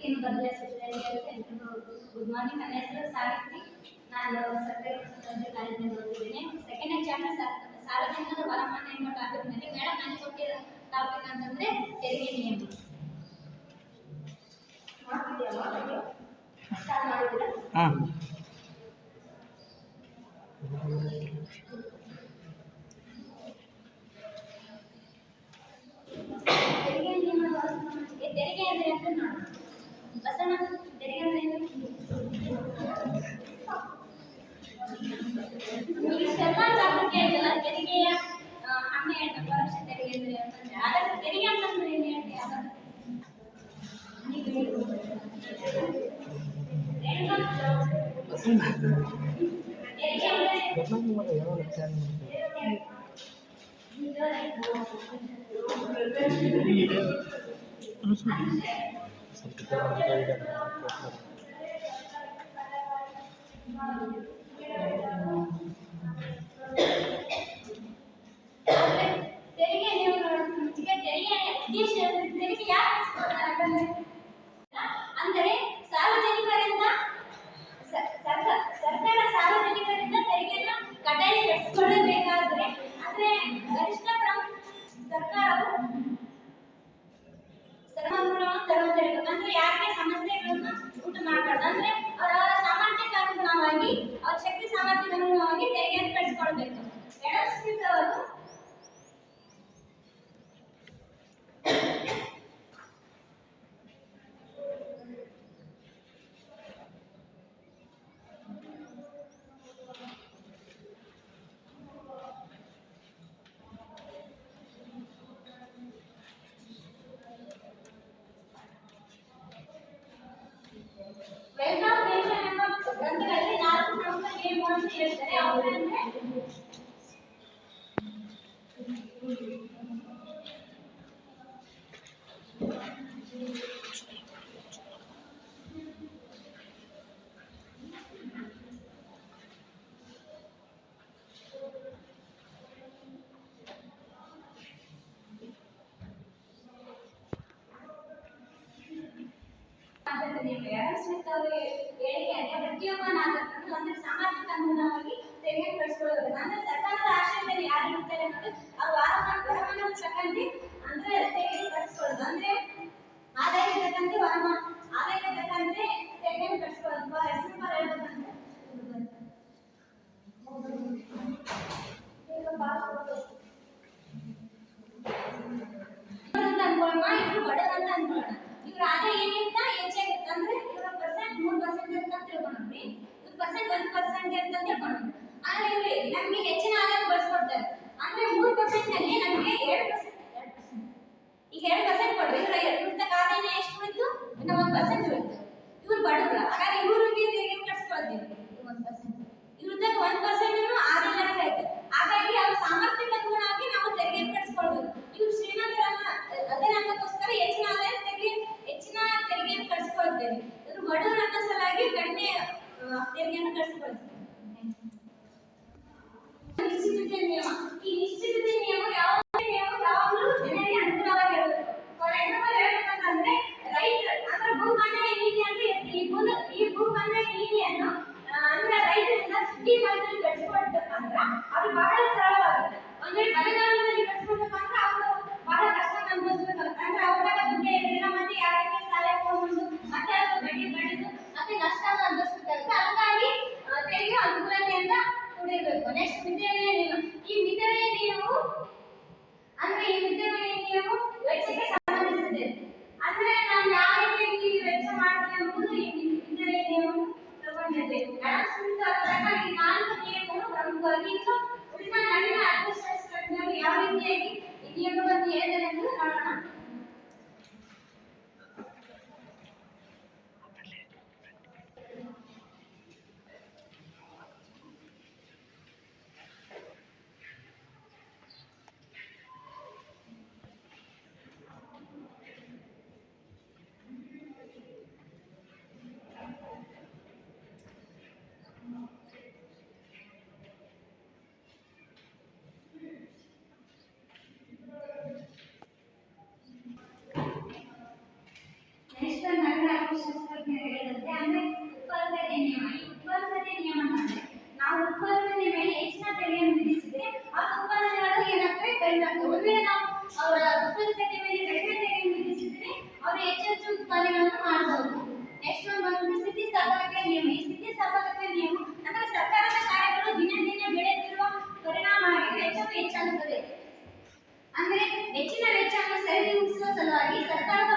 ತೆರಿಗೆಯನ್ನು ಬದಲಾಯಿಸುವುದರಲ್ಲಿ ಎಲ್ರಿಗೂ good morning. ನನ್ನ ಹೆಸರು ಸಾವಿತ್ರಿ. ನಾನು ಸರ್ಕಾರಿ ಕಾಲೇಜಿನಲ್ಲಿ ಓದಿದ್ದೇನೆ. ಸೆಕೆಂಡ್ ಚಾಪ್ಟರ್ ಸಾರ್ವಜನಿಕರ ವರಮಾನ ಎಂಬ ಟಾಪಿಕ್ನಲ್ಲಿ ಮೇಡಮ್ ನನಗೆ ಕೊಟ್ಟಿರೋ ಟಾಪಿಕ್ ಅಂತಂದರೆ ತೆರಿಗೆ ನಿಯಮ. ಸ್ಟಾರ್ಟ್ ಮಾಡಿದ್ದೀರಾ? ತೆರಿಗೆ ನಿಯಮ. ತೆರಿಗೆ ಅಂದರೆ ಅಂತ ನೋಡಿ ಬಸಣ್ಣ, ತೆರಿಗೆ ಅಂದರೆ ಏನು? ಇಷ್ಟೆಲ್ಲ ಚಾಪ್ಟರ್ ಕೇಳಿದಲ್ಲ, ತೆರಿಗೆಯ 12% ತೆರಿಗೆ ಅಂದರೆ ಅಂತಂದ್ರೆ ಹಾಗಾದ್ರೆ ತೆರಿಗೆ ಅಂತಂದ್ರೆ ಏನು ಹೇಳಿ? ತೆರಿಗೆ ನೀವು ಮುಂಚೆಗೆ ತೆರಿಗೆ ಉದ್ದೇಶ ತೆರಿಗೆ ಯಾಕೆ ಅಂದರೆ ಸಾರ್ವಜನಿಕರಿಂದ ಸರ್ಕಾರ ಸಾರ್ವಜನಿಕರಿಂದ ತೆರಿಗೆಯನ್ನು ಕಡ್ಡಾಯಗೊಳಿಸಿಕೊಳ್ಳಬೇಕಾದರೆ ಅಂದರೆ ಗರಿಷ್ಠ ಸರ್ಕಾರವು ತರಬೇಕು. ಅಂದ್ರೆ ಯಾರಿಗೆ ಸಮಸ್ಯೆಗಳನ್ನು ಉಂಟು ಮಾಡಬಾರ್ದು. ಅಂದ್ರೆ ಅವರ ಸಾಮರ್ಥ್ಯಕ್ಕೆ ಅನುಗುಣವಾಗಿ, ಅವರ ಶಕ್ತಿ ಸಾಮರ್ಥ್ಯಕ್ಕೆ ಅನುಗುಣವಾಗಿ ತೆರಿಗೆಯನ್ನು ಕಟ್ಟಿಸಿಕೊಳ್ಬೇಕು. ಅವರು ಗ್ರಂಥಗಳಲ್ಲಿ 4 ಪ್ರಮುಖ ನಿಯಮಗಳನ್ನು ಹೇಳ್ತಾರೆ. ಅವುಗಳಂದ್ರೆ ಪ್ರತಿಯೊಬ್ಬ ನಾಗರಿಕರು ಅಂದ್ರೆ ಸಾಮಾಜಿಕ ಅನುಗುಣವಾಗಿ ತೆರಿಗೆ ಕಟ್ಟಿಸಿಕೊಳ್ಳಬೇಕು. ಅಂದ್ರೆ ಸರ್ಕಾರದ ಆಶ್ರಯದಲ್ಲಿ ಯಾರು ಇರ್ತಾರೆ ಅನ್ನೋದು ಅವ್ರ ವರಮಾನ ತಕ್ಕಂತೆ ಅಂದ್ರೆ ತೆರಿಗೆ ಕಟ್ಟಿಸಿಕೊಳ್ಳೋದು. ಅಂದ್ರೆ ಆದಾಯಕ್ಕೆ ತಕ್ಕಂತೆ ಆದಾಯಕ್ಕೆ ತಕ್ಕಂತೆ ತೆರಿಗೆಯನ್ನು ಕಟ್ಟಿಸಿಕೊಳ್ಳೋದು. ಫಾರ್ ಎಕ್ಸಾಂಪಲ್ ಹೇಳ್ಬೇಕಂದ್ರೆ ಅನ್ಕೊಳ್ಳೋಣ, ಇವರು ಬಡವರು ಅಂತ ಅನ್ಕೊಳ್ಳೋಣ. ಇವ್ರ ಆದಾಯ ಏನಿಂತ ಹೆಚ್ಚಾಗಿರುತ್ತೆ ಅಂದ್ರೆ ಇವರ ಪರ್ಸೆಂಟ್ 3% ಅಂತ ತಿಳ್ಕೊಂಡ್ರಿ, ಇವ್ರ ಪರ್ಸೆಂಟ್ 1% ಅಂತ ತಿಳ್ಕೊಂಡ್ರಿ. ಆದ್ರೆ ಇವ್ರು ನಮ್ಗೆ ಹೆಚ್ಚಿನ ಆದಾಯ ಬಳಸ್ಕೊಡ್ತಾರೆ. ಅಂದ್ರೆ 3% ನಲ್ಲಿ ನಮ್ಗೆ 2% ಈಗ 2% ಕೊಡ್ರಿ, ಇವ್ರ ಆದಾಯ ಎಷ್ಟು ಉಳಿತು? ಇನ್ನು 1% ಉಳಿತು. ಇವ್ರು ಬಡವರು, ಹಾಗಾದ್ರೆ ಇವ್ರಿಗೆ ತೆರಿಗೆ ಕಟ್ಟಿಸ್ಕೊಳ್ತೀವಿ 1%. ಇವ್ರದಾಗ 1% ಆದಾಯ ಆಯ್ತು. ಹಾಗಾಗಿ ಅವ್ರ ಸಾಮರ್ಥ್ಯಕ್ಕೆ ಅನುಗುಣವಾಗಿ ನಾವು ತೆರಿಗೆ ಕಟ್ಟಿಸ್ಕೊಳ್ಬೇಕು. ಇವ್ರು ಶ್ರೀಮಂತರನ್ನ ಅದನ್ನಕ್ಕೋಸ್ಕರ ಹೆಚ್ಚಿನ ಆದಾಯ ಹೆಚ್ಚಿನ ತೆರಿಗೆಯನ್ನು ಕಟ್ಟಿಸ್ಕೊಳ್ತೇವೆ. ಇವರು ಬಡವರು ಅನ್ನೋ ಸಲಾಗಿ ಕಡಿಮೆ ತೆರಿಗೆಯನ್ನು ಕಟ್ಟಿಸ್ಕೊಳ್ತೇವೆ. ನಿಶ್ಚಿತತೆ ನಿಯಮ. ಈ ನಿಶ್ಚಿತತೆ ನಿಯಮ ಯಾವಾಗಲೂ ಜನರಿಗೆ ಅನುಕೂಲವಾಗಿರಬೇಕು. ಫಾರ್ ಎಕ್ಸಾಂಪಲ್ ಹೇಳ್ಬೇಕಂತಂದ್ರೆ ರೈತ ಅಂದ್ರೆ ಭೂಕಂದಾಯ ನೀತಿ ಅಂದ್ರೆ ಈ ಭೂಕಂದಾಯ ನೀತಿಯನ್ನು ಅಂದ್ರೆ ರೈತರಿಂದ ಸುದ್ದಿ ಮಾಹಿತಿ ಕಟ್ಟಿಸ್ಕೊಳ್ಬೇಕಂದ್ರೆ ಅದು ಬಹಳ ಸರಳವಾಗುತ್ತೆ. ಒಂದ್ ವೇಳೆ ಬರಗಾಲದಲ್ಲಿ ಕಟ್ಟಿಸ್ಕೊಳ್ಬೇಕಂದ್ರೆ ಅವರು ಬಹಳ ಕಷ್ಟ ಅನುಭವಿಸಬೇಕಾಗುತ್ತೆ. ಅಂದ್ರೆ ಅವ್ರಾಗ ದುಡ್ಡು ಇರೋದಿಲ್ಲ, ಮತ್ತೆ ಯಾರಿಗೆ ಸಾಲ ತಗೊಂಡು ಮತ್ತೆ ಅದು ಬಡ್ಡಿ ಬಡಿದು ಮತ್ತೆ ನಷ್ಟ ಅನುಭವಿಸಬೇಕಾಗುತ್ತೆ. ಹಾಗಾಗಿ ತೆರಿಗೆ ಅನುಕೂಲತೆಯಿಂದ ಕೂಡಿರಬೇಕು. ನೆಕ್ಸ್ಟ್ ಮಿತವ್ಯಯ ನಿಯಮ. ಈ ಮಿತವ್ಯಯ ನಿಯಮವು ಅಂದ್ರೆ ಈ ಮಿತವ್ಯಯ ನಿಯಮವು ವೆಚ್ಚಕ್ಕೆ ಸಂಬಂಧಿಸಿದೆ. ಅಂದ್ರೆ ನಾವು ಯಾವ ರೀತಿ ವೆಚ್ಚ ಮಾಡ್ತೀವಿ ಎಂಬುದು ಈ ಮಿತವ್ಯಯ ನಿಯಮವು ತಗೊಂಡಿದೆ. ಈ 4 ನಿಯಮಗಳು ಪ್ರಮುಖವಾಗಿ ಉಳಿದ ನಡುವಿನ ಅರ್ಥಶಾಸ್ತ್ರಜ್ಞರು ಯಾವ ರೀತಿಯಾಗಿ ಈ ನಿಯಮವನ್ನು ಹೇಳಿದ್ದಾರೆ ಎಂದು ನೋಡೋಣ. ಶಾಸ್ತ್ರಜ್ಞರು ಹೇಳಿದಂತೆ ಅಂದ್ರೆ ಉತ್ಪಾದಕತೆ ನಿಯಮ. ಈ ಉತ್ಪಾದಕತೆ ನಿಯಮ ಅಂದ್ರೆ ನಾವು ಉತ್ಪಾದನೆ ಮೇಲೆ ಹೆಚ್ಚಿನ ತೆರಿಗೆಯನ್ನು ವಿಧಿಸಿದ್ರೆ ಆ ಉತ್ಪಾದನೆಗಳು ಏನಾಗ್ತವೆ ಕಡಿಮೆ ಆಗ್ತವೆ. ಒಂದು ವೇಳೆ ನಾವು ಅವರ ಉತ್ಪಾದಕತೆ ಮೇಲೆ ಕಡಿಮೆ ತೆರಿಗೆಯನ್ನು ವಿಧಿಸಿದ್ರೆ ಅವರು ಹೆಚ್ಚೆಚ್ಚು ಉತ್ಪಾದನೆಗಳನ್ನು ಮಾಡಬಹುದು. ನೆಕ್ಸ್ಟ್ ಒಂದು ಬಂದು ಸ್ಥಿತಿಸ್ಥಾಪಕತೆ ನಿಯಮ. ಈ ಸ್ಥಿತಿಸ್ಥಾಪಕತೆ ನಿಯಮ ಅಂದ್ರೆ ಸರ್ಕಾರದ ಕಾರ್ಯಗಳು ದಿನ ದಿನ ಬೆಳೆಯುತ್ತಿರುವ ಪರಿಣಾಮವಾಗಿ ವೆಚ್ಚವು ಹೆಚ್ಚಾಗುತ್ತದೆ. ಅಂದ್ರೆ ಹೆಚ್ಚಿನ ವೆಚ್ಚವನ್ನು ಸರಿದೂಗಿಸುವ ಸಲುವಾಗಿ ಸರ್ಕಾರದ